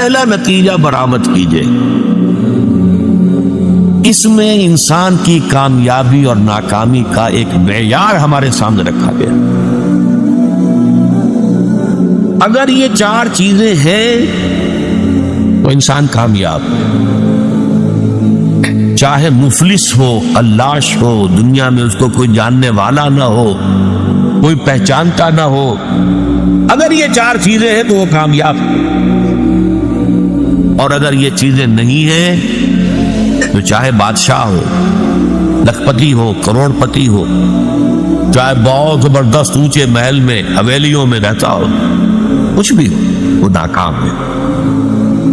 پہلا نتیجہ برآمد کیجئے۔ اس میں انسان کی کامیابی اور ناکامی کا ایک معیار ہمارے سامنے رکھا گیا۔ اگر یہ چار چیزیں ہیں تو انسان کامیاب، چاہے مفلس ہو، علاش ہو، دنیا میں اس کو کوئی جاننے والا نہ ہو، کوئی پہچانتا نہ ہو، اگر یہ چار چیزیں ہیں تو وہ کامیاب۔ اور اگر یہ چیزیں نہیں ہیں تو چاہے بادشاہ ہو، لکھپتی ہو، کروڑ پتی ہو، چاہے بہت زبردست اونچے محل میں حویلیوں میں رہتا ہو، کچھ بھی ہو، وہ ناکام ہے۔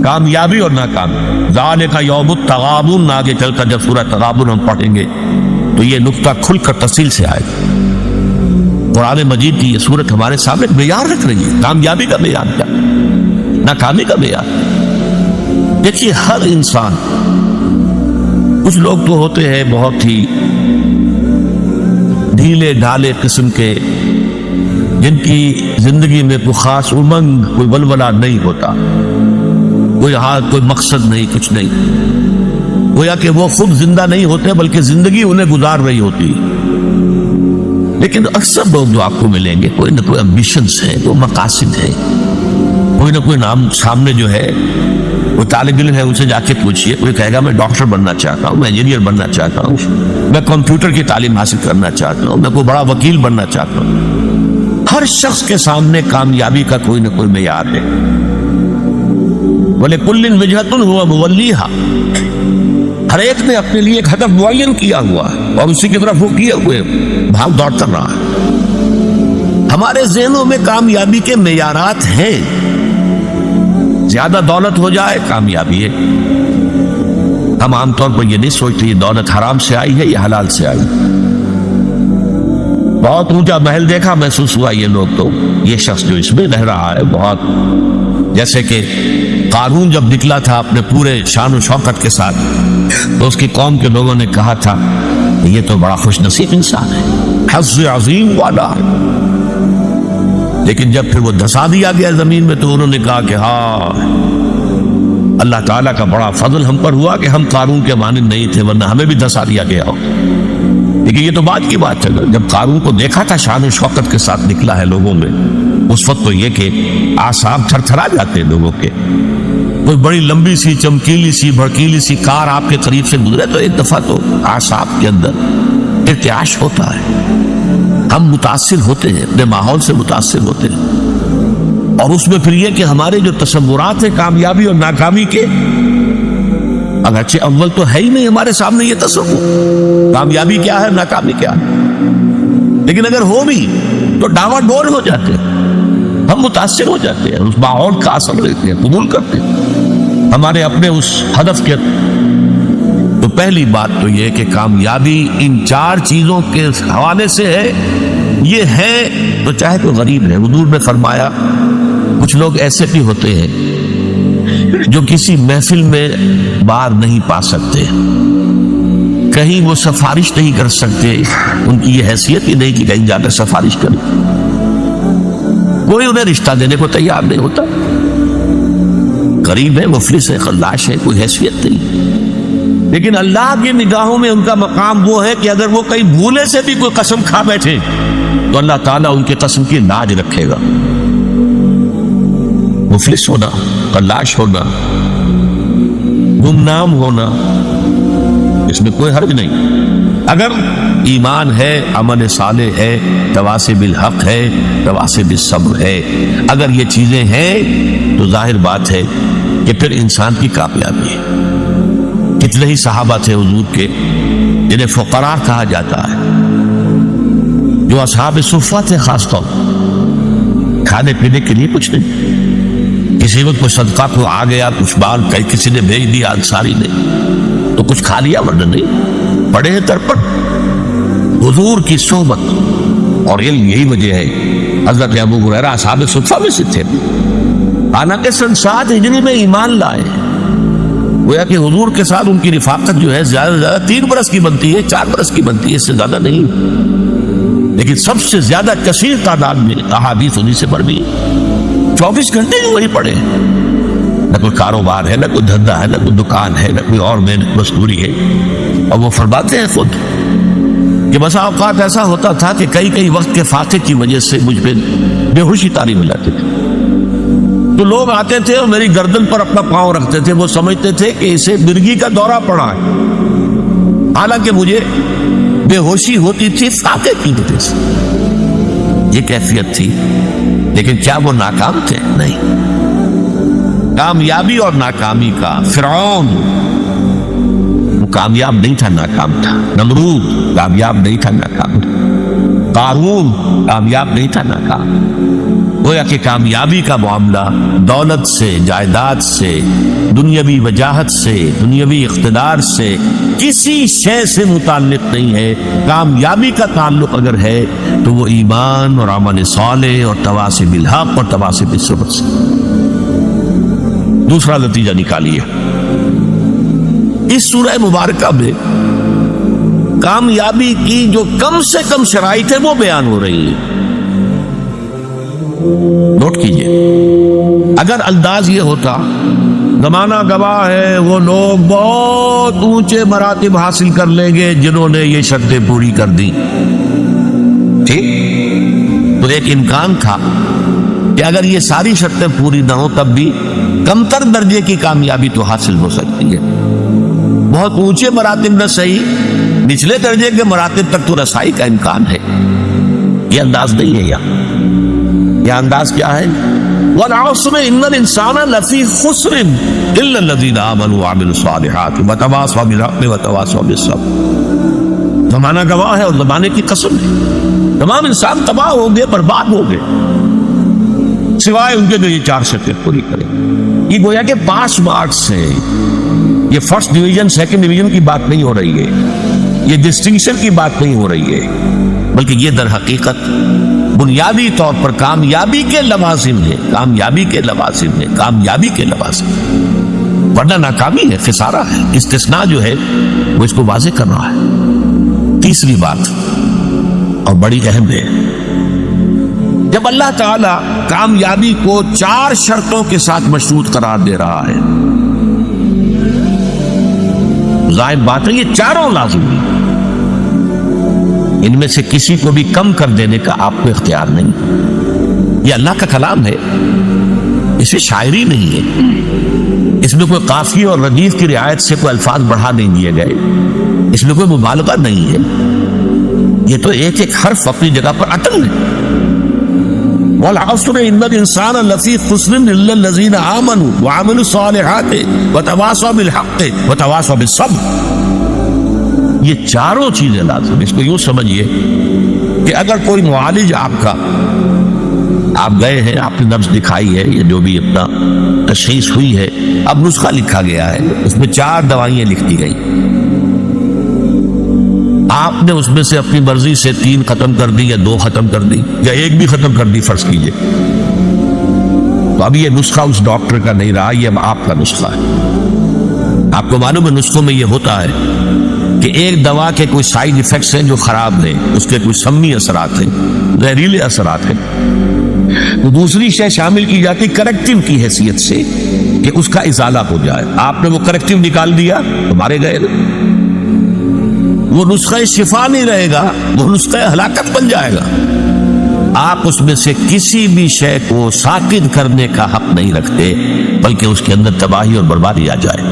کامیابی اور ناکامی، ذالک یوم التغابن، آگے چل کر جب سورہ تغابن ہم پڑھیں گے تو یہ نقطہ کھل کر تفصیل سے آئے گا۔ قرآن مجید کی یہ سورت ہمارے سامنے معیار رکھ رہی ہے، کامیابی کا معیار کیا، ناکامی کا معیار۔ دیکھیے ہر انسان، کچھ لوگ تو ہوتے ہیں بہت ہی ڈھیلے ڈھالے قسم کے، جن کی زندگی میں کوئی خاص امنگ، کوئی ولولہ نہیں ہوتا، کوئی حال، کوئی مقصد نہیں، کچھ نہیں، گویا کہ وہ خود زندہ نہیں ہوتے بلکہ زندگی انہیں گزار رہی ہوتی۔ لیکن اکثر لوگ جو آپ کو ملیں گے، کوئی نہ کوئی امبیشنز ہیں، کوئی مقاصد ہیں، کوئی نہ کوئی نام سامنے جو ہے، وہ طالب علم ہے، ان سے جا کے پوچھئے، کوئی کہے گا میں ڈاکٹر بننا چاہتا ہوں، میں انجینئر بننا چاہتا ہوں، میں کمپیوٹر کی تعلیم حاصل کرنا چاہتا ہوں، میں کوئی بڑا وکیل بننا چاہتا ہوں۔ ہر شخص کے سامنے کامیابی کا کوئی نہ کوئی معیار ہے۔ وَلِكُلٍّ وِجْهَةٌ هُوَ مُوَلِّيهَا، ہر ایک نے اپنے لیے ایک ہدف معین کیا ہوا اور اسی کی طرف وہ کیے ہوئے بھاگ دوڑ کر رہا ہے۔ ہمارے ذہنوں میں کامیابی کے معیارات ہیں، زیادہ دولت ہو جائے کامیابی ہے۔ ہم عام طور پر یہ نہیں سوچتے یہ دولت حرام سے آئی ہے یا حلال سے آئی۔ بہت اونچا محل دیکھا، محسوس ہوا یہ لوگ تو یہ شخص جو اس میں رہ رہا ہے بہت، جیسے کہ قارون جب نکلا تھا اپنے پورے شان و شوکت کے ساتھ تو اس کی قوم کے لوگوں نے کہا تھا یہ تو بڑا خوش نصیب انسان ہے، حظ عظیم والا ہے۔ لیکن جب پھر وہ دھسا دیا گیا زمین میں تو انہوں نے کہا کہ ہاں اللہ تعالیٰ کا بڑا فضل ہم پر ہوا کہ ہم قارون کے مانند نہیں تھے، ورنہ ہمیں بھی دھسا دیا گیا ہو۔ لیکن یہ تو بعد کی بات ہے، جب قارون کو دیکھا تھا شان و شوکت کے ساتھ نکلا ہے لوگوں میں، اس وقت تو یہ کہ اعصاب تھر تھرا جاتے ہیں لوگوں کے۔ کوئی بڑی لمبی سی، چمکیلی سی، بھڑکیلی سی کار آپ کے قریب سے گزرے تو ایک دفعہ تو اعصاب کے اندر ارتعاش ہوتا ہے، ہم متاثر ہوتے ہیں، اپنے ماحول سے متاثر ہوتے ہیں۔ اور اس میں پھر یہ کہ ہمارے جو تصورات ہیں کامیابی اور ناکامی کے، اگرچہ اول تو ہے ہی نہیں ہمارے سامنے یہ تصور کامیابی کیا ہے، ناکامی کیا ہے، لیکن اگر ہو بھی تو ڈاوا ڈول ہو جاتے ہیں، ہم متاثر ہو جاتے ہیں، اس ماحول کا اثر لیتے ہیں، قبول کرتے ہیں ہمارے اپنے اس ہدف کے۔ تو پہلی بات تو یہ کہ کامیابی ان چار چیزوں کے حوالے سے ہے، یہ ہے تو چاہے تو غریب ہے۔ حضور نے فرمایا کچھ لوگ ایسے بھی ہوتے ہیں جو کسی محفل میں بار نہیں پا سکتے، کہیں وہ سفارش نہیں کر سکتے، ان کی یہ حیثیت ہی نہیں کہ کہیں جا کر سفارش کریں، کوئی انہیں رشتہ دینے کو تیار نہیں ہوتا، غریب ہے، مفلس ہے، خلاش ہے، کوئی حیثیت نہیں۔ لیکن اللہ کی نگاہوں میں ان کا مقام وہ ہے کہ اگر وہ کہیں بھولے سے بھی کوئی قسم کھا بیٹھے تو اللہ تعالیٰ ان کی قسم کی لاج رکھے گا۔ مفلس ہونا، خلاش ہونا، گمنام ہونا، اس میں کوئی حرج نہیں، اگر ایمان ہے، عمل صالح ہے، تواصی بالحق ہے، تواصی بالصبر ہے، اگر یہ چیزیں ہیں تو ظاہر بات ہے کہ پھر انسان کی کامیابی ہے۔ کتنے ہی صحابہ تھے حضور کے جنہیں فقراء کہا جاتا ہے، جو اصحاب صفہ تھے، خاص طور کھانے پینے کے لیے کچھ نہیں، کسی وقت کوئی صدقہ کو آ گیا، کچھ بال کسی نے بھیج دیا انصاری نے تو کچھ کھا لیا، ورنہ نہیں، پڑے ہیں ترپٹ حضور کی صحبت۔ اور یہی وجہ ہے حضرت ابو ہریرہ اصحاب صفہ میں سے تھے، حالانکہ سن 7 ہجری میں ایمان لائے، گویا کہ حضور کے ساتھ ان کی رفاقت جو ہے زیادہ سے زیادہ 3 برس کی بنتی ہے، 4 برس کی بنتی ہے، اس سے زیادہ نہیں، لیکن سب سے زیادہ کثیر تعداد میں احادیث انہی سے مروی، 24 گھنٹے بھی وہی پڑھے، نہ کوئی کاروبار ہے، نہ کوئی دھندا ہے، نہ کوئی دکان ہے، نہ کوئی اور محنت مزدوری ہے. اور وہ فرماتے ہیں خود کہ بسا اوقات ایسا ہوتا تھا کہ کئی وقت کے فاقے کی وجہ سے مجھ پہ بے ہوشی طاری ہو جاتی تھی. تو لوگ آتے تھے اور میری گردن پر اپنا پاؤں رکھتے تھے. وہ سمجھتے تھے کہ اسے مرگی کا دورہ پڑا ہے، حالانکہ مجھے بے ہوشی ہوتی تھی فاقے کی وجہ سے. یہ کیفیت تھی. لیکن کیا وہ ناکام تھے؟ نہیں. کامیابی اور ناکامی کا فرعون وہ کامیاب نہیں تھا، ناکام تھا. نمرود کامیاب نہیں تھا، ناکام تھا. قارون کامیاب نہیں تھا، ناکام. گویا کہ کامیابی کا معاملہ دولت سے، جائیداد سے، دنیاوی وجاہت سے، دنیاوی اقتدار سے، کسی شے سے متعلق نہیں ہے. کامیابی کا تعلق اگر ہے تو وہ ایمان اور عمل صالح اور تواصی بالحق اور تواصی بالصبر سے. دوسرا نتیجہ نکالیے، اس سورہ مبارکہ میں کامیابی کی جو کم سے کم شرائط ہے وہ بیان ہو رہی ہے. نوٹ کیجئے، اگر انداز یہ ہوتا زمانہ گواہ ہے وہ لوگ بہت اونچے مراتب حاصل کر لیں گے جنہوں نے یہ شرطیں پوری کر دی، ٹھیک، تو ایک امکان تھا کہ اگر یہ ساری شرطیں پوری نہ ہوں تب بھی کمتر درجے کی کامیابی تو حاصل ہو سکتی ہے. بہت اونچے مراتب نہ صحیح، نچلے درجے کے مراتب تک تو رسائی کا امکان ہے. یہ انداز نہیں ہے. یہ انداز کیا ہے؟ وَالْعَصْرِ إِنَّ الْإِنسَانَ لَفِي خُسْرٍ إِلَّا الَّذِينَ آمَنُوا وَعَمِلُوا الصَّالِحَاتِ وَتَوَاصَوْا بِالْحَقِّ وَتَوَاصَوْا بِالصَّبْرِ. زمانہ گواہ ہے اور زمانے کی قسم ہے، تمام انسان تباہ ہو گئے، برباد ہو گئے، سوائے ان کے جو یہ چار شرطیں پوری کریں. یہ گویا کہ پاس مارکس ہیں. یہ فرسٹ ڈویژن سیکنڈ ڈویژن کی بات نہیں ہو رہی ہے، یہ ڈسٹنکشن کی بات نہیں ہو رہی ہے، بلکہ یہ در حقیقت بنیادی طور پر کامیابی کے لوازم ہے. کامیابی کے لوازم ہے، کامیابی کے لوازم، ورنہ ناکامی ہے، خسارہ ہے. استثناء جو ہے وہ اس کو واضح کر رہا ہے. تیسری بات اور بڑی اہم ہے، جب اللہ تعالی کامیابی کو چار شرطوں کے ساتھ مشروط قرار دے رہا ہے، ظاہر بات ہے یہ چاروں لازم ہیں. ان میں سے کسی کو بھی کم کر دینے کا آپ کو اختیار نہیں. یہ اللہ کا کلام ہے، اسے شاعری نہیں ہے. اس میں کوئی قافیے اور ردیف کی رعایت سے کوئی الفاظ بڑھا نہیں دیے گئے، اس میں کوئی مبالغہ نہیں ہے. یہ تو ایک ایک حرف اپنی جگہ پر اٹل ہے. وَالْعَصْرِ إِنَّ الْإِنسَانَ لَفِي خُسْرٍ إِلَّا الَّذِينَ آمَنُوا وَعَمِلُوا الصَّالِحَاتِ وَتَوَاصَوْا بِالْحَقِّ وَتَوَاصَوْا بِالصَّبْرِ. یہ چاروں چیزیں لازم. اس کو یوں سمجھیے کہ اگر کوئی معالج آپ گئے ہیں، آپ نے نبض دکھائی ہے، یا جو بھی اپنا تشخیص ہوئی ہے، اب نسخہ لکھا گیا ہے، اس میں 4 دوائیں لکھ دی گئی. آپ نے اس میں سے اپنی مرضی سے 3 ختم کر دی، یا 2 ختم کر دی، یا 1 بھی ختم کر دی فرض کیجئے، تو اب یہ نسخہ اس ڈاکٹر کا نہیں رہا، یہ اب آپ کا نسخہ ہے. آپ کو معلوم ہے نسخوں میں یہ ہوتا ہے کہ ایک دوا کے کوئی سائیڈ ایفیکٹس ہیں جو خراب ہیں، اس کے کوئی سمی اثرات ہیں، زہریلے اثرات ہیں، تو دوسری شے شامل کی جاتی کریکٹیو کی حیثیت سے کہ اس کا ازالہ ہو جائے. آپ نے وہ کریکٹیو نکال دیا تو مارے گئے. وہ نسخہ شفا نہیں رہے گا، وہ نسخہ ہلاکت بن جائے گا. آپ اس میں سے کسی بھی شے کو ساکت کرنے کا حق نہیں رکھتے، بلکہ اس کے اندر تباہی اور بربادی آ جائے.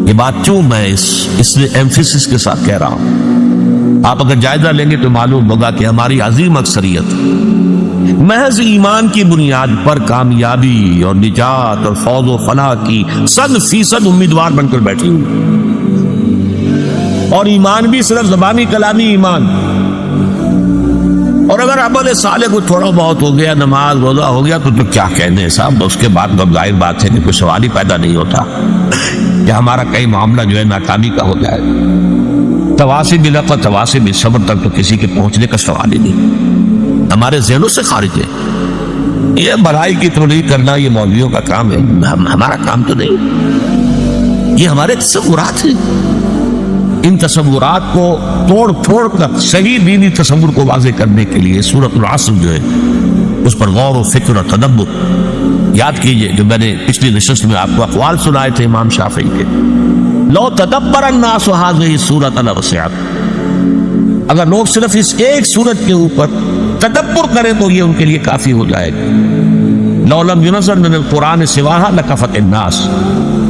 یہ بات کیوں میں اس لیے ایمفیسس کے ساتھ کہہ رہا ہوں. آپ اگر جائزہ لیں گے تو معلوم ہوگا کہ ہماری عظیم اکثریت محض ایمان کی بنیاد پر کامیابی اور نجات اور فوز و فلاح کی 100% امیدوار بن کر بیٹھی ہوئی. اور ایمان بھی صرف زبانی کلامی ایمان. اور اگر عمل صالح کو تھوڑا بہت ہو گیا، نماز روزہ ہو گیا، تو کیا کہنے صاحب. اس کے بعد ظاہر بات ہے کہ کوئی سوال ہی پیدا نہیں ہوتا کہ ہمارا کئی معاملہ جو ہے ناکامی کا ہو جائے. تواصی بالحق اور تواصی بالصبر تک تو کسی کے پہنچنے کا سوال ہی نہیں، ہمارے ذہنوں سے خارج ہے. یہ بھلائی کی تبلیغ کرنا یہ مولویوں کا کام ہے، ہمارا کام تو نہیں. یہ ہمارے تصورات ہیں. ان تصورات کو توڑ پھوڑ کر صحیح دینی تصور کو واضح کرنے کے لیے سورۃ العصر جو ہے اس پر غور و فکر اور تدبر. یاد کیجئے جو میں نے پچھلی نشست میں آپ کو اقوال سنائے تھے امام شافعی کے. لو تدبر الناس هذه السورۃ لوسعت، اگر لوگ صرف اس ایک سورت کے اوپر تدبر کریں تو یہ ان کے لیے کافی ہو جائے گا. لو لم ينزل من القرآن سواها لكفت الناس،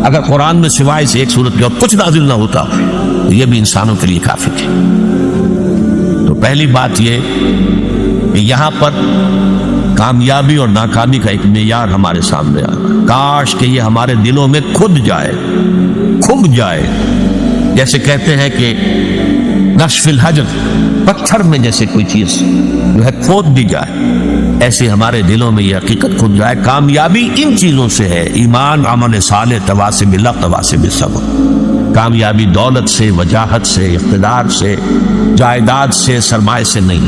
اگر قرآن میں سوائے سے ایک سورت کے اور کچھ نازل نہ ہوتا تو یہ بھی انسانوں کے لیے کافی تھی. تو پہلی بات یہ کہ یہاں پر کامیابی اور ناکامی کا ایک معیار ہمارے سامنے آ رہا ہے. کاش کہ یہ ہمارے دلوں میں کھد جائے. جیسے کہتے ہیں کہ نقش فی الحجر، پتھر میں جیسے کوئی چیز جو ہے کھود دی جائے، ایسے ہمارے دلوں میں یہ حقیقت کھد جائے. کامیابی ان چیزوں سے ہے: ایمان، عمل صالح، تواصی بالحق، تواصی بالصبر. کامیابی دولت سے، وجاہت سے، اقتدار سے، جائیداد سے، سرمایہ سے نہیں.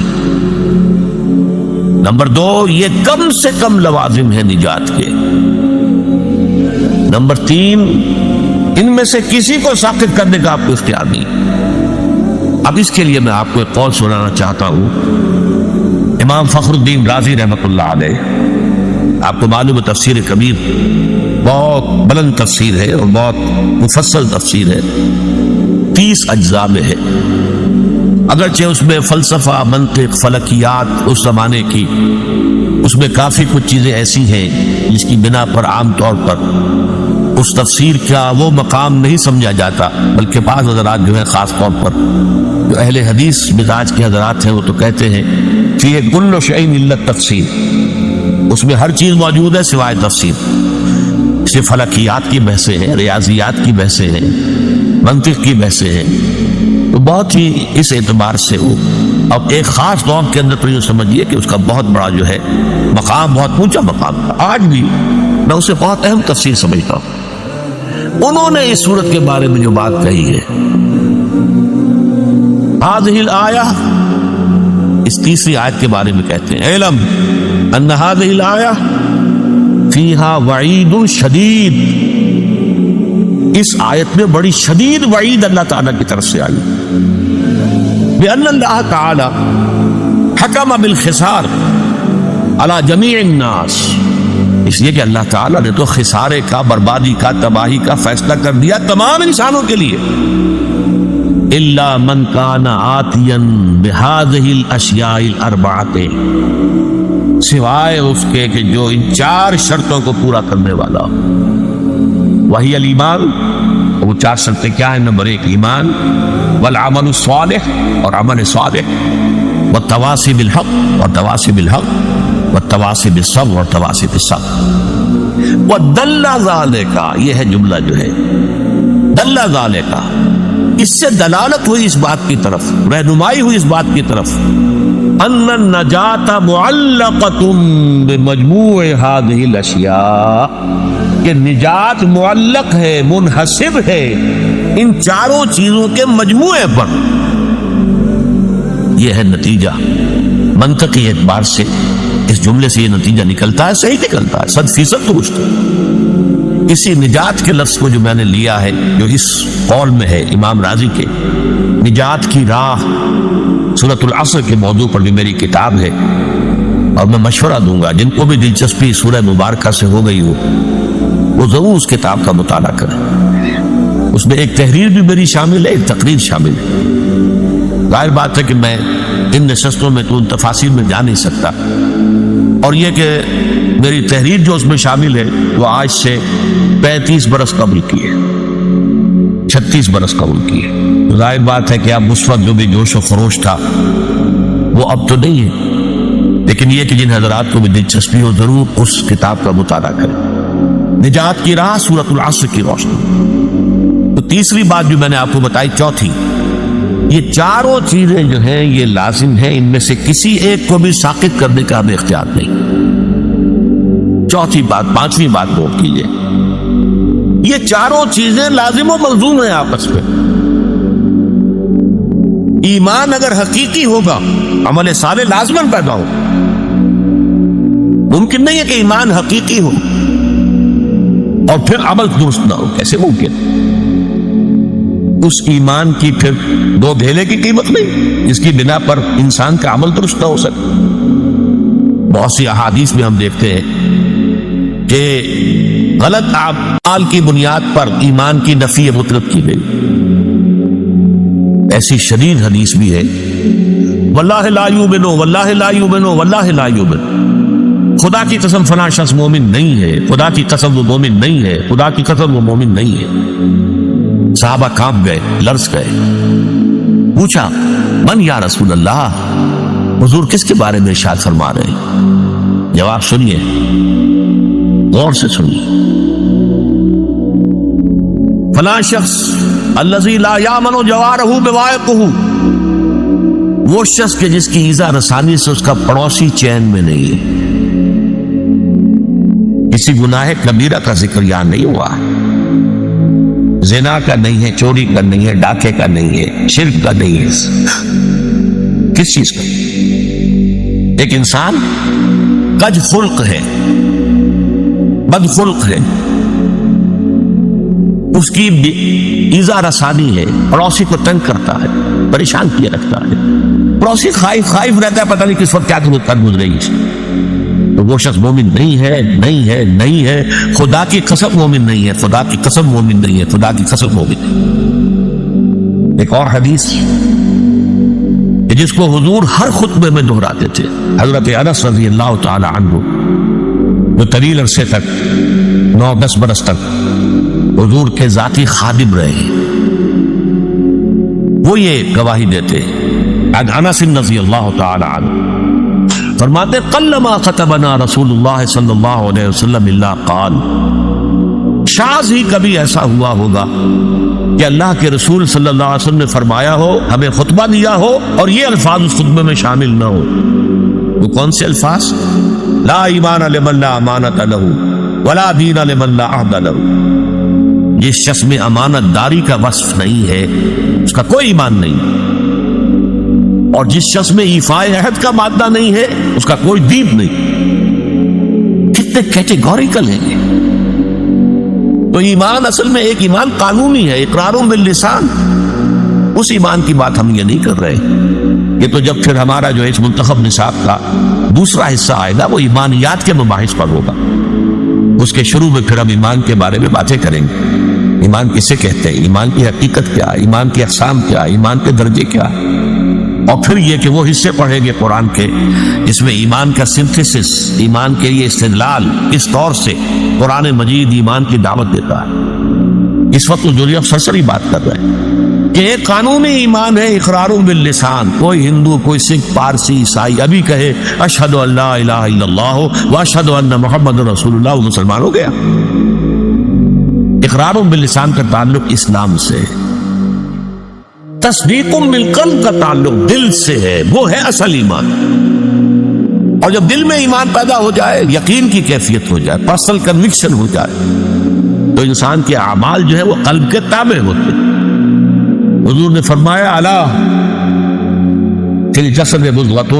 نمبر 2، یہ کم سے کم لوازم ہے نجات کے. نمبر 3، ان میں سے کسی کو ساقط کرنے کا آپ کو اختیار نہیں. اب اس کے لیے میں آپ کو ایک قول سنانا چاہتا ہوں. امام فخر الدین رازی رحمۃ اللہ علیہ، آپ کو معلوم ہے تفسیر کبیر بہت بلند تفسیر ہے اور بہت مفصل تفسیر ہے، 30 اجزاء میں ہے. اگرچہ اس میں فلسفہ، منطق، فلکیات اس زمانے کی، اس میں کافی کچھ چیزیں ایسی ہیں جس کی بنا پر عام طور پر اس تفسیر کا وہ مقام نہیں سمجھا جاتا، بلکہ بعض حضرات جو ہیں خاص طور پر جو اہل حدیث مزاج کے حضرات ہیں وہ تو کہتے ہیں کہ یہ کل شیء الا التفسیر، اس میں ہر چیز موجود ہے سوائے تفسیر. اسے فلکیات کی بحثیں ہیں، ریاضیات کی بحثیں ہیں، منطق کی بحثیں ہیں. تو بہت ہی اس اعتبار سے وہ اب ایک خاص دور کے اندر تو یہ سمجھیے کہ اس کا بہت بڑا جو ہے مقام، بہت اونچا مقام تھا. آج بھی میں اسے بہت اہم تفسیر سمجھتا ہوں. انہوں نے اس صورت کے بارے میں جو بات کہی ہے، هذه الآیہ، اس تیسری آیت کے بارے میں کہتے ہیں: علم ان هذه الآیہ فیہا وعید شدید، اس آیت میں بڑی شدید وعید اللہ تعالیٰ کی طرف سے آئی. بأن اللہ تعالی حکم بالخسار علی جمیع الناس، اس لیے کہ اللہ تعالیٰ نے تو خسارے کا، بربادی کا، تباہی کا فیصلہ کر دیا تمام انسانوں کے لیے. الا من کان آتیا بهذه الاشیاء الاربعۃ، سوائے اس کے کہ جو ان 4 شرطوں کو پورا کرنے والا ہو. وہی الایمان، وہ 4 شرطیں کیا ہیں؟ نمبر 1 ایمان، والعمل الصالح، اور عمل صالح، والتواصی بالحق، اور تواصی بالحق، والتواصی بالصبر، اور تواصی بالصبر. ودل ذالک، یہ ہے جملہ جو ہے دل ذالک، اس سے دلالت ہوئی اس بات کی طرف، رہنمائی ہوئی اس بات کی طرف، ان النجات معلقۃ بمجموع هذه الاشیاء، کہ نجات معلق ہے، منحصر ہے ان 4 چیزوں کے مجموعے پر. یہ ہے نتیجہ. منطقی اعتبار سے اس جملے سے یہ نتیجہ نکلتا ہے، صحیح نکلتا ہے، 100% درست. اسی نجات کے لفظ کو جو میں نے لیا ہے، جو اس قول میں ہے امام راضی کے، نجات کی راہ، سورۃ العصر کے موضوع پر بھی میری کتاب ہے، اور میں مشورہ دوں گا جن کو بھی دلچسپی سورہ مبارکہ سے ہو گئی ہو وہ ضرور اس کتاب کا مطالعہ کریں. اس میں ایک تحریر بھی میری شامل ہے، ایک تقریر شامل ہے. ظاہر بات ہے کہ میں ان نشستوں میں تو ان تفاصیل میں جا نہیں سکتا، اور یہ کہ میری تحریر جو اس میں شامل ہے وہ آج سے 35 برس قبل کی ہے، 36 برس قبل کی ہے. ظاہر بات ہے کہ اب اس وقت جو بھی جوش و خروش تھا وہ اب تو نہیں ہے، لیکن یہ کہ جن حضرات کو بھی دلچسپی ہو ضرور اس کتاب کا مطالعہ کریں. نجات کی راہ، سورۃ العصر کی روشنی. تو تیسری بات جو میں نے آپ کو بتائی، چوتھی، یہ 4 چیزیں جو ہیں یہ لازم ہیں، ان میں سے کسی ایک کو بھی ساقط کرنے کا ہمیں اختیار نہیں. چوتھی بات، 5ویں بات نوٹ کیجیے، یہ 4 چیزیں لازم و ملزوم ہیں آپس میں. ایمان اگر حقیقی ہوگا عمل صالح لازماً پیدا ہو. ممکن نہیں ہے کہ ایمان حقیقی ہو اور پھر عمل درست نہ ہو، کیسے ممکن؟ اس ایمان کی پھر 2 ڈھیلے کی قیمت نہیں جس کی بنا پر انسان کا عمل درست نہ ہو سکے. بہت سی احادیث میں ہم دیکھتے ہیں کہ غلط اعمال کی بنیاد پر ایمان کی نفی مطلق کی گئی. ایسی شدید حدیث بھی ہے واللہ لا یؤمن واللہ لا یؤمن واللہ لا یؤمن، خدا کی قسم فلاں شخص مومن نہیں ہے، خدا کی قسم وہ مومن نہیں ہے، خدا کی قسم وہ مومن نہیں ہے. صحابہ کانپ گئے، لرز گئے. پوچھا من یا رسول اللہ، حضور کس کے بارے میں ارشاد فرما رہے ہیں؟ جواب سنیے، غور سے سنیے. فلاں شخص الذی لا یامن جوارہ بوائقہ، وہ شخص کے جس کی ایذا رسانی سے اس کا پڑوسی چین میں نہیں ہے. کسی گناہ کبیرہ کا ذکر یہاں نہیں ہوا، زنا کا نہیں ہے، چوری کا نہیں ہے، ڈاکے کا نہیں ہے، شرک کا نہیں ہے. کس چیز کا؟ ایک انسان کج خلق ہے، بد خلق ہے، اس کی ایذا رسانی ہے، پڑوسی کو تنگ کرتا ہے، پریشان کیا رکھتا ہے، پڑوسی خائف رہتا ہے، پتہ نہیں کس وقت کیا گزرے گی. تو وہ شخص مومن نہیں ہے، نہیں ہے، نہیں ہے. خدا کی قسم مومن نہیں ہے، خدا کی قسم مومن نہیں ہے، خدا کی قسم مومن ہے. ایک اور حدیث جس کو حضور ہر خطبے میں دہراتے تھے، حضرت انس رضی اللہ تعالی عنہ جو طویل عرصے تک 9-10 برس تک حضور کے ذاتی خادم رہے ہیں، وہ یہ گواہی دیتے عن انس رضی اللہ تعالی عنہ فرماتے قلما خطبنا رسول اللہ صلی اللہ علیہ وسلم الا قال، شاذ ہی کبھی ایسا ہوا ہوگا کہ اللہ کے رسول صلی اللہ علیہ وسلم نے فرمایا ہو، ہمیں خطبہ دیا ہو اور یہ الفاظ اس خطبے میں شامل نہ ہو. وہ کون سے الفاظ؟ لا ایمان لمن لا امانت لہ ولا دین لمن لا عہد لہ. جس شخص میں امانت داری کا وصف نہیں ہے اس کا کوئی ایمان نہیں، اور جس شخص میں ایفاء عہد کا مادہ نہیں ہے اس کا کوئی دین نہیں. کتنے کیٹیگوریکل ہیں. تو ایمان اصل میں ایک ایمان قانونی ہے، اقرار باللسان. اس ایمان کی بات ہم یہ نہیں کر رہے. یہ تو جب پھر ہمارا جو اس منتخب نصاب کا دوسرا حصہ آئے گا وہ ایمانیات کے مباحث پر ہوگا. اس کے شروع میں پھر ہم ایمان کے بارے میں باتیں کریں گے. ایمان کسے کہتے ہیں، ایمان کی حقیقت کیا، ایمان کی اقسام کیا، ایمان کے درجے کیا، اور پھر یہ کہ وہ حصے پڑھیں گے قرآن کے جس میں ایمان کا سنتھیسس، ایمان کے لیے استدلال اس طور سے قرآن مجید ایمان کی دعوت دیتا ہے. اس وقت جو اب سرسری بات کر رہے ہیں کہ ایک قانونی ایمان ہے اقرار باللسان. کوئی ہندو، کوئی سکھ، پارسی، عیسائی ابھی کہے اشہد ان لا الہ الا اللہ واشہد ان محمد رسول اللہ، وہ مسلمان ہو گیا. اقرار باللسان کا تعلق اسلام سے، تصدیق بالقلب کا تعلق دل سے ہے، وہ ہے اصل ایمان. اور جب دل میں ایمان پیدا ہو جائے، یقین کی کیفیت ہو جائے، پرسنل کنوکشن ہو جائے، تو انسان کے اعمال جو ہے وہ قلب کے تابع ہوتے ہیں. حضور نے فرمایا الا فی الجسد مضغۃ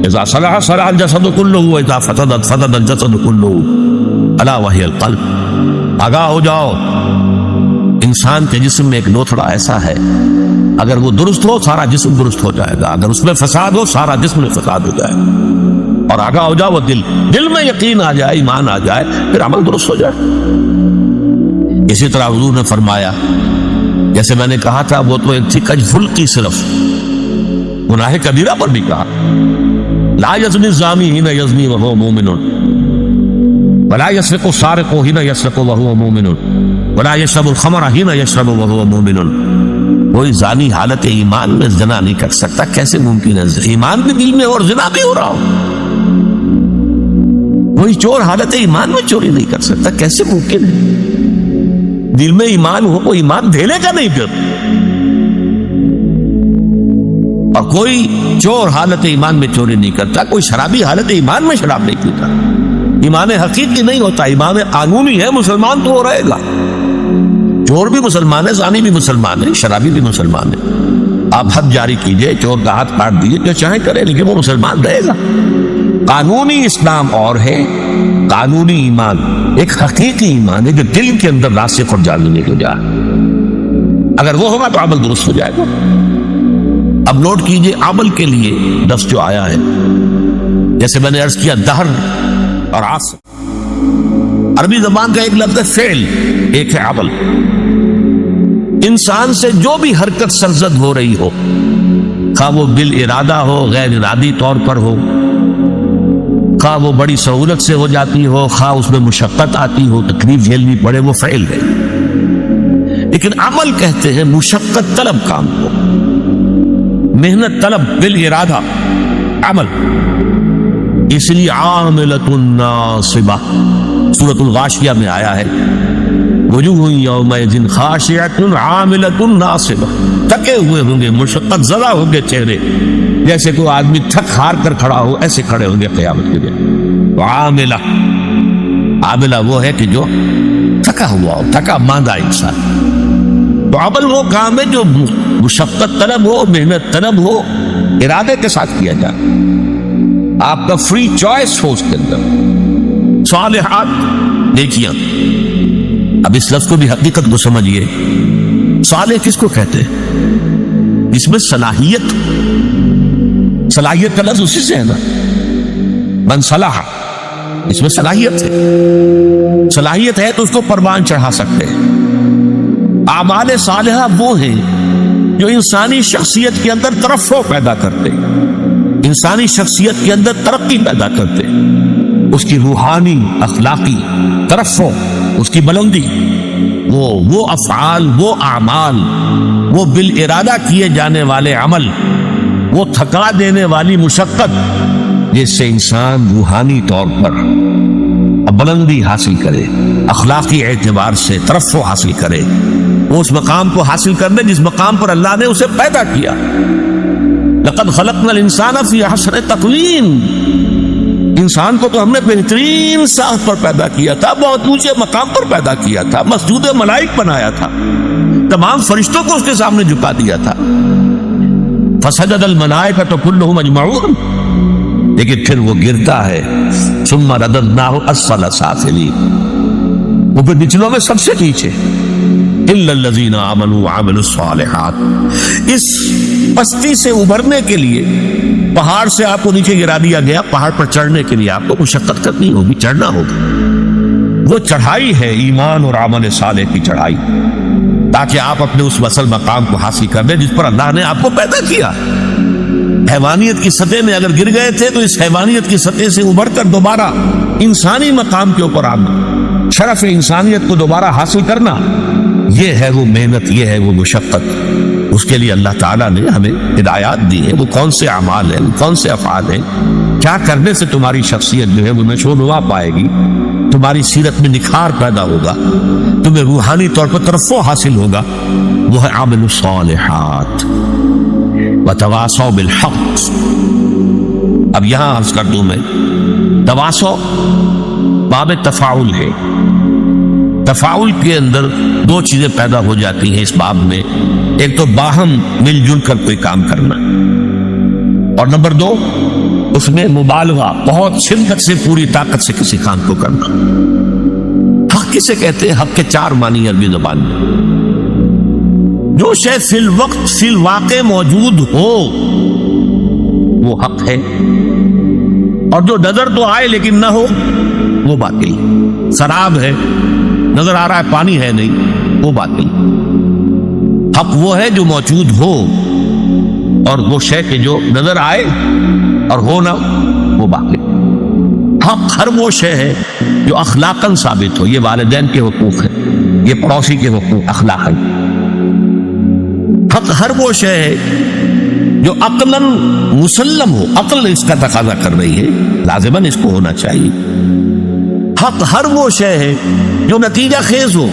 اذا صلح صلح الجسد كله واذا فسدت فسد الجسد كله الا وهي القلب. آگاہ ہو جاؤ، انسان کے جسم میں ایک لوتھڑا ایسا ہے، اگر وہ درست ہو سارا جسم درست ہو جائے گا، اگر اس میں فساد ہو سارا جسم میں فساد ہو جائے گا. اور آگاہ ہو جاؤ، وہ دل میں یقین آ جائے، ایمان آ جائے، پھر عمل درست ہو جائے. اسی طرح حضور نے فرمایا، جیسے میں نے کہا تھا وہ تو ایک تھی کج فلقی، صرف گناہ کبیرہ پر بھی کہا لا یزنی الزانی حین یزنی وہو مومن ولا یسرق السارق حین یسرق وہو مومن ولا یشرب الخمر حین یشرب وہو مومن. کوئی زانی حالت ایمان میں زنا نہیں کر سکتا. کیسے ممکن ہے؟ ایمان بھی دل میں اور زنا بھی ہو رہا ہو. کوئی چور حالت ایمان میں چوری نہیں کر سکتا. کیسے ممکن ہے؟ دل میں ایمان ہو، وہ ایمان دھیلے کا نہیں پھر. اور کوئی چور حالت ایمان میں چوری نہیں کرتا، کوئی شرابی حالت ایمان میں شراب نہیں پیتا. ایمان حقیقی نہیں ہوتا، ایمان قانونی ہے. مسلمان تو وہ رہے گا، چور بھی مسلمان ہے، زانی بھی مسلمان ہے، شرابی بھی مسلمان ہے. آپ حد جاری کیجئے، چور کا ہاتھ کاٹ دیجئے، جو چاہے کرے، لیکن وہ مسلمان رہے گا. قانونی اسلام اور ہے، قانونی ایمان ایک حقیقی ایمان ہے جو دل کے اندر راسخ اور جاننے کو جائے. اگر وہ ہوگا تو عمل درست ہو جائے گا. اب نوٹ کیجئے عمل کے لیے لفظ جو آیا ہے جیسے میں نے عرض کیا دہر اور عصر، عربی زبان کا ایک لفظ ہے فعل، ایک ہے عمل۔ انسان سے جو بھی حرکت سرزد ہو رہی ہو، خواہ وہ بالارادہ ہو، غیر ارادی طور پر ہو، خواہ وہ بڑی سہولت سے ہو جاتی ہو، خواہ اس میں مشقت آتی ہو، تکلیف جھیلنی پڑے، وہ فعل ہے۔ لیکن عمل کہتے ہیں مشقت طلب کام کو، محنت طلب، بالارادہ عمل۔ اس لیے عاملۃ ناصبہ سورۃ الغاشیہ میں آیا ہے وجوہ یومئذ خاشعۃ عاملۃ ناصبہ، تھکے ہوئے ہوں گے، مشقت زدہ ہوں گے چہرے، جیسے کوئی آدمی تھک ہار کر کھڑا ہو، ایسے کھڑے ہوں گے قیامت کے دن۔ تو عاملہ، عاملہ وہ ہے کہ جو تھکا ہوا ہو، تھکا ماندہ انسان۔ تو عمل وہ کام ہے جو مشقت طلب ہو، محنت طلب ہو، ارادے کے ساتھ کیا جائے، آپ کا فری چوائس ہو اس کے اندر۔ صالحات نیکیاں، اب اس لفظ کو بھی حقیقت کو سمجھیے، صالح کس کو کہتے ہیں؟ اس میں صلاحیت، صلاحیت کا لفظ اسی سے ہے نا، من صلاح، اس میں صلاحیت ہے، صلاحیت ہے تو اس کو پروان چڑھا سکتے ہیں۔ اعمال صالحہ وہ ہیں جو انسانی شخصیت کے اندر ترفع پیدا کرتے، انسانی شخصیت کے اندر ترقی پیدا کرتے، اس کی روحانی اخلاقی ترفع، اس کی بلندی، وہ افعال، وہ اعمال، وہ بالارادہ کیے جانے والے عمل، وہ تھکا دینے والی مشقت، جس سے انسان روحانی طور پر بلندی حاصل کرے، اخلاقی اعتبار سے ترفع حاصل کرے، وہ اس مقام کو حاصل کرنے جس مقام پر اللہ نے اسے پیدا کیا۔ لقد خلقنا الانسان فی احسن تقویم، انسان کو تو ہم نے بہترین ساخت پر پیدا کیا تھا، بہت اونچے مقام پر پیدا کیا تھا، مسجود ملائک بنایا تھا، تمام فرشتوں کو اس کے سامنے جھکا دیا تھا۔ فسجد الملائکۃ کلھم اجمعون، لیکن پھر وہ گرتا ہے، ثم رددناہ اسفل سافلین، وہ پھر نچلوں میں سب سے نیچے، الا الذین آمنوا وعملوا الصالحات۔ اس پستی سے ابھرنے کے لیے پہاڑ سے آپ کو نیچے گرا دیا گیا، پہاڑ پر چڑھنے کے لیے آپ کو مشقت کرنی ہوگی، چڑھنا ہوگا، وہ چڑھائی ہے ایمان اور عمل صالح کی چڑھائی، تاکہ آپ اپنے اس وصل مقام کو حاصل کر لیں جس پر اللہ نے آپ کو پیدا کیا۔ حیوانیت کی سطح میں اگر گر گئے تھے تو اس حیوانیت کی سطح سے ابھر کر دوبارہ انسانی مقام کے اوپر آنا، شرف انسانیت کو دوبارہ حاصل کرنا، یہ ہے وہ محنت، یہ ہے وہ مشقت۔ اس کے لیے اللہ تعالیٰ نے ہمیں ہدایات دی ہیں، وہ کون سے اعمال ہیں، وہ کون سے افعال ہیں، کیا کرنے سے تمہاری شخصیت جو ہے وہ نشو و نما پائے گی، تمہاری سیرت میں نکھار پیدا ہوگا، تمہیں روحانی طور پر ترفع حاصل ہوگا، وہ ہے عامل الصالحات وتواصوا بالحق۔ اب یہاں عرض کر دوں میں، تواصو باب تفاعل ہے، تفاعل کے اندر دو چیزیں پیدا ہو جاتی ہیں اس باب میں، ایک تو باہم مل جل کر کوئی کام کرنا، اور نمبر دو اس میں مبالغہ، بہت شدت سے پوری طاقت سے کسی کام کو کرنا۔ حق کسے کہتے ہیں؟ حق کے چار معنی عربی زبان میں، جو شے فی الوقت فی الواقع موجود ہو وہ حق ہے، اور جو نظر تو آئے لیکن نہ ہو وہ باطل۔ سراب ہے، نظر آ رہا ہے، پانی ہے نہیں، وہ باطل۔ حق وہ ہے جو موجود ہو، اور وہ شے کہ جو نظر آئے اور ہو نہ، وہ باطل۔ حق ہر وہ شے ہے جو اخلاقاً ثابت ہو، یہ والدین کے حقوق ہیں، یہ پڑوسی کے حقوق اخلاقاً۔ حق ہر وہ شے ہے جو عقلاً مسلم ہو، عقل اس کا تقاضا کر رہی ہے، لازماً اس کو ہونا چاہیے۔ حق ہر وہ شے ہے جو نتیجہ خیز ہو،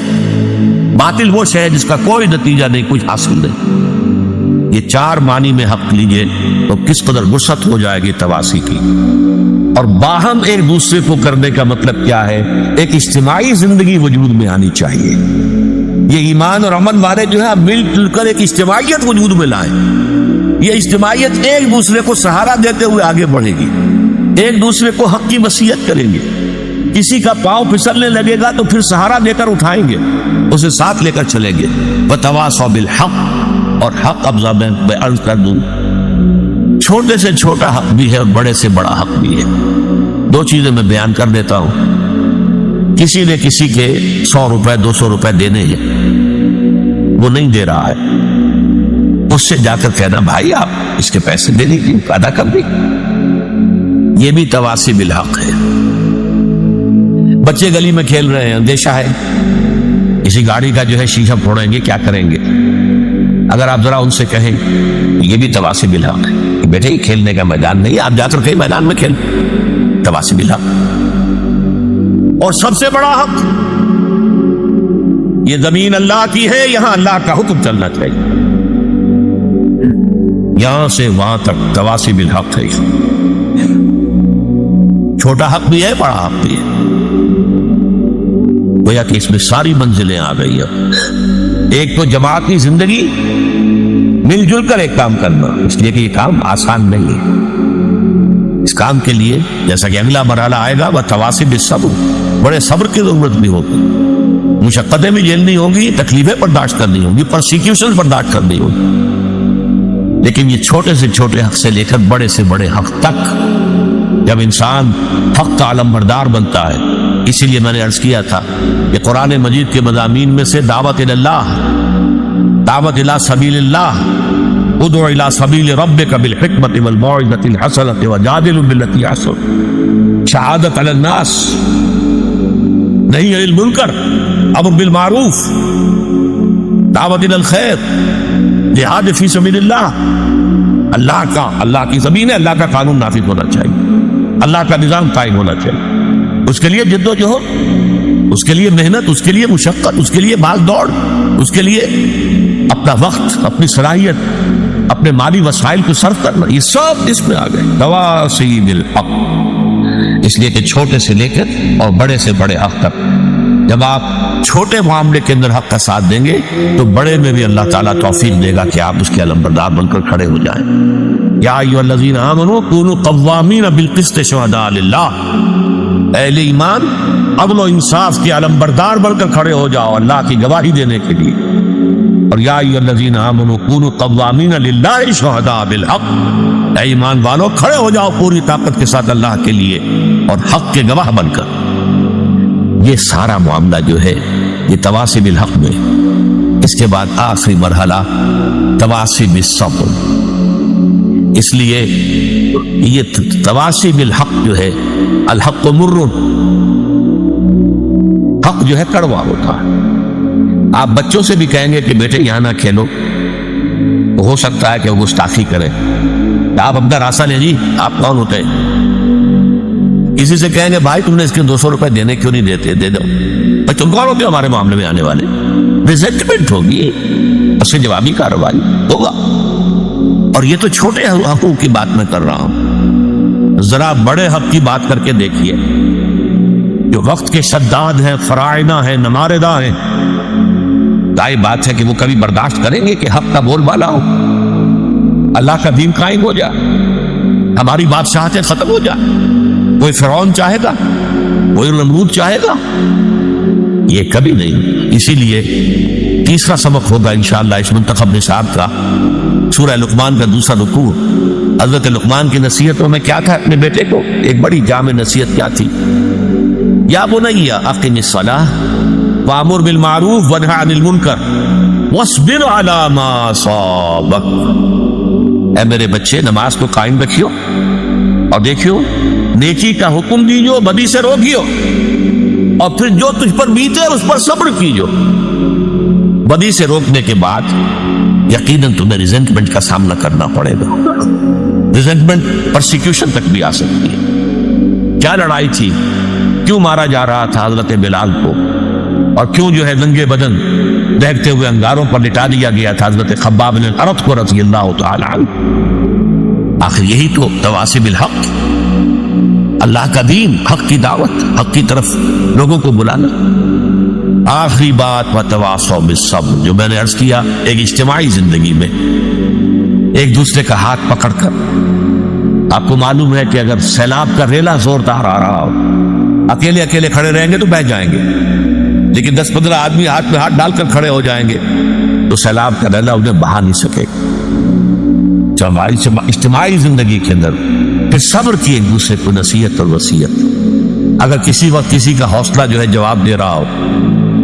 باطل وہ شے ہے جس کا کوئی نتیجہ نہیں، کچھ حاصل نہیں۔ یہ چار معنی میں حق لیجئے تو کس قدر وسعت ہو جائے گی تواصی کی۔ اور باہم ایک دوسرے کو کرنے کا مطلب کیا ہے؟ ایک اجتماعی زندگی وجود میں آنی چاہیے۔ یہ ایمان اور عمل والے جو ہے مل جل کر ایک اجتماعیت وجود میں لائیں، یہ اجتماعیت ایک دوسرے کو سہارا دیتے ہوئے آگے بڑھے گی، ایک دوسرے کو حق کی وصیت کریں گے، کسی کا پاؤں پھسلنے لگے گا تو پھر سہارا دے کر اٹھائیں گے، اسے ساتھ لے کر چلیں گے۔ وتواصوا بالحق، اور حق ابزا میں عرض کر دوں چھوٹے سے چھوٹا حق بھی ہے اور بڑے سے بڑا حق بھی ہے. دو چیزیں میں بیان کر دیتا ہوں. کسی نے کسی کے 100 روپے 200 روپے دینے ہیں, وہ نہیں دے رہا ہے, اس سے جا کر کہنا بھائی آپ اس کے پیسے دے دیجیے, ادا کر دی. یہ بھی تواصی بالحق ہے. بچے گلی میں کھیل رہے ہیں, اندیشہ ہے کسی گاڑی کا جو ہے شیشہ پھوڑیں گے, کیا کریں گے. اگر آپ ذرا ان سے کہیں, یہ بھی تواصی بالحق ہے کہ بیٹے یہ کھیلنے کا میدان نہیں, آپ جا کر کہیں میدان میں کھیل. تواصی بالحق. اور سب سے بڑا حق, یہ زمین اللہ کی ہے, یہاں اللہ کا حکم چلنا چاہیے. یہاں سے وہاں تک تواصی بالحق ہے. چھوٹا حق بھی ہے, بڑا حق بھی ہے. گویا کہ اس میں ساری منزلیں آ گئی ہیں. ایک تو جماعتی زندگی, مل جل کر ایک کام کرنا, اس لیے کہ یہ کام آسان نہیں ہے. اس کام کے لیے جیسا کہ اگلا مرحلہ آئے گا وہ تواصی بالصبر, بڑے صبر کی ضرورت بھی ہوگی. مشقتیں بھی جھیلنی ہوں گی, تکلیفیں برداشت کرنی ہوں گی, پرسیکیوشن برداشت کرنی ہوگی. لیکن یہ چھوٹے سے چھوٹے حق سے لے کر بڑے سے بڑے حق تک جب انسان حق کا علمبردار بنتا ہے. اسی لیے میں نے عرض کیا تھا کہ قرآن مجید کے مضامین میں سے دعوت اللہ, دعوت الی سبیل اللہ, ادع الی سبیل ربک بالحکمت والموعظۃ الحسنۃ وجادل بالتی احسن, شہادت علی الناس, نہی عن المنکر, امر بالمعروف, دعوت الی الخیر, جہاد فی سبیل اللہ. اللہ کی زمین ہے, اللہ کا قانون نافذ ہونا چاہیے, اللہ کا نظام قائم ہونا چاہیے. اس کے لیے جد و جہد, اس کے لیے محنت, اس کے لیے مشقت, اس کے لیے بھاگ دوڑ, اس کے لیے اپنا وقت, اپنی صلاحیت, اپنے مالی وسائل کو صرف کرنا, یہ سب اس میں آ گئے. تواصی بالحق. اس لیے کہ چھوٹے سے لے کر اور بڑے سے بڑے حق تک جب آپ چھوٹے معاملے کے اندر حق کا ساتھ دیں گے تو بڑے میں بھی اللہ تعالیٰ توفیق دے گا کہ آپ اس کے علمبردار بن کر کھڑے ہو جائیں. یا ایھا الذین آمنوا کونوا قوامین بالقسط شہداء للہ. اہل ایمان عدل و انصاف کے علمبردار بن کر کھڑے ہو جاؤ اللہ کی گواہی دینے کے لیے. اور یا ایھا الذین آمنوا کونوا قوامین للہ شہداء بالحق. اے ایمان والو کھڑے ہو جاؤ پوری طاقت کے ساتھ اللہ کے لیے اور حق کے گواہ بن کر. یہ سارا معاملہ جو ہے یہ تواصی بالحق میں. اس کے بعد آخری مرحلہ تواصی بالصبر. اس لیے یہ تواصی بالحق جو ہے, الحق مر, حق جو ہے کڑوا ہوتا ہے. آپ بچوں سے بھی کہیں گے کہ بیٹے یہاں نہ کھیلو, ہو سکتا ہے کہ وہ گستاخی کریں. آپ اپنا راستہ لے جی, آپ کون ہوتے ہیں. کسی سے کہیں گے بھائی تم نے اس کے 200 روپے دینے کیوں نہیں دیتے, دے دو. بھائی تم کون ہوتے ہو ہمارے معاملے میں آنے والے. ریزنٹمنٹ ہوگی, اس سے جوابی کارروائی ہوگا. اور یہ تو چھوٹے حقوق کی بات میں کر رہا ہوں, ذرا بڑے حق کی بات کر کے دیکھیے. جو وقت کے شداد ہیں, فرائض ہیں, نماردہ ہیں, ظاہر بات ہے کہ وہ کبھی برداشت کریں گے کہ حق کا بول بالا ہو, اللہ کا دین قائم ہو جائے, ہماری بادشاہتیں ختم ہو جائے. کوئی فرعون چاہے گا, کوئی نمرود چاہے گا, یہ کبھی نہیں. اسی لیے تیسرا سبق ہوگا انشاءاللہ اس منتخب نصاب کا, سورہ لقمان کا دوسرا رکوع. حضرت لقمان کی نصیحتوں میں کیا تھا اپنے بیٹے کو, ایک بڑی جامع نصیحت کیا تھی. یا بنی اقم الصلاۃ وامر بالمعروف وانھ عن المنکر واصبر علی ما اصابک. اے میرے بچے نماز کو قائم رکھیو اور دیکھیو نیکی کا حکم دیجو, بدی سے روکیو, اور پھر جو تجھ پر بیتے اس پر صبر کیجو. بدی سے روکنے کے بعد یقیناً تمہیں ریزنٹمنٹ کا سامنا کرنا پڑے گا. ریزنٹمنٹ پرسیکیوشن تک بھی آ سکتی ہے. کیا لڑائی تھی, کیوں مارا جا رہا تھا حضرت بلال کو, اور کیوں جو ہے ننگے بدن دہکتے ہوئے انگاروں پر لٹا دیا گیا تھا حضرت خباب بن الارت کو رضی اللہ تعالی عنہ. آخر یہی تو تواصی بالحق, اللہ کا دین, حق کی دعوت, حق کی طرف لوگوں کو بلانا. آخری بات وتواصوا بالصبر, جو میں نے عرض کیا, ایک اجتماعی زندگی میں ایک دوسرے کا ہاتھ پکڑ کر. آپ کو معلوم ہے کہ اگر سیلاب کا ریلا زوردار آ رہا ہو, اکیلے اکیلے کھڑے رہیں گے تو بہہ جائیں گے, لیکن 10-15 آدمی ہاتھ میں ہاتھ ڈال کر کھڑے ہو جائیں گے تو سیلاب کا ریلا انہیں بہا نہیں سکے گا. اجتماعی زندگی کے اندر پھر صبر کی ایک دوسرے کو نصیحت اور وصیت. اگر کسی وقت کسی کا حوصلہ جو ہے جواب دے رہا ہو,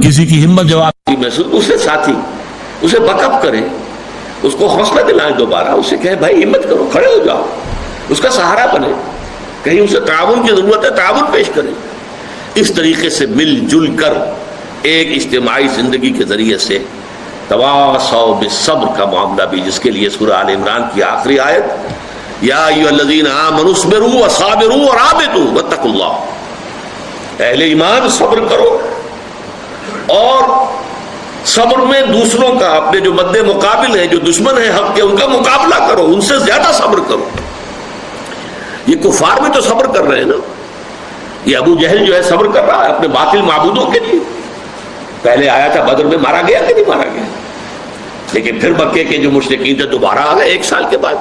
کسی کی ہمت جواب محسوس, اسے ساتھی اسے بک اپ کرے, اس کو حوصلہ دلائیں, دوبارہ اسے کہیں بھائی ہمت کرو, کھڑے ہو جاؤ, اس کا سہارا بنے. کہیں اسے تعاون کی ضرورت ہے, تعاون پیش کرے. اس طریقے سے مل جل کر ایک اجتماعی زندگی کے ذریعے سے تواصوا بالصبر کا معاملہ بھی, جس کے لیے سورہ آل عمران کی آخری آیت یا ایھا الذین آمنوا اصبروا وصابروا ورابطوا واتقوا اللہ, اہل ایمان صبر کرو اور صبر میں دوسروں کا, اپنے جو مد مقابل ہیں, جو دشمن ہیں حق کے, ان کا مقابلہ کرو, ان سے زیادہ صبر کرو. یہ کفار میں تو صبر کر رہے ہیں نا, یہ ابو جہل جو ہے صبر کر رہا ہے اپنے باطل معبودوں کے لیے. پہلے آیا تھا بدر میں, مارا گیا کہ نہیں مارا گیا, لیکن پھر مکے کے جو مشرکین تھے دوبارہ آ گئے 1 سال کے بعد.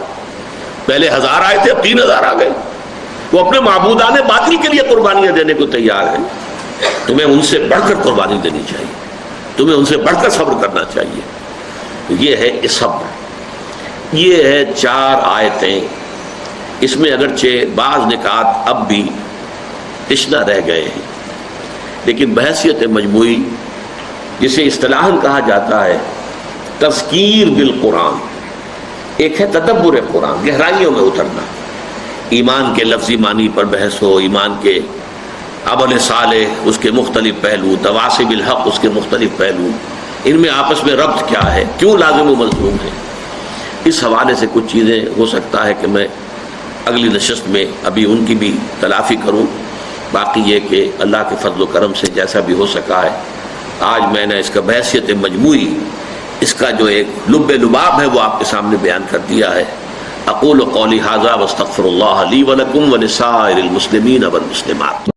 پہلے 1000 آئے تھے, اب 3000 آ گئے. وہ اپنے معبودان باطل کے لیے قربانیاں دینے کو تیار ہیں. تمہیں ان سے بڑھ کر قربانی دینی چاہیے, تمہیں ان سے بڑھ کر صبر کرنا چاہیے. یہ ہے صبر. یہ ہے 4 آیتیں. اس میں اگرچہ بعض نکات اب بھی تشنہ رہ گئے ہیں, لیکن بحیثیت مجموعی, جسے اصطلاحاً کہا جاتا ہے تذکیر بالقرآن, ایک ہے تدبر قرآن, گہرائیوں میں اترنا. ایمان کے لفظی معنی پر بحث ہو, ایمان کے عمل صالح اس کے مختلف پہلو, تواصی بالحق اس کے مختلف پہلو, ان میں آپس میں ربط کیا ہے, کیوں لازم و ملزوم ہے. اس حوالے سے کچھ چیزیں ہو سکتا ہے کہ میں اگلی نشست میں ابھی ان کی بھی تلافی کروں. باقی یہ کہ اللہ کے فضل و کرم سے جیسا بھی ہو سکا ہے, آج میں نے اس کا بحیثیت مجموعی, اس کا جو ایک لب لباب ہے وہ آپ کے سامنے بیان کر دیا ہے. اقول قولی ھذا واستغفر اللہ لی ولکم ولسائر المسلمین والمسلمات.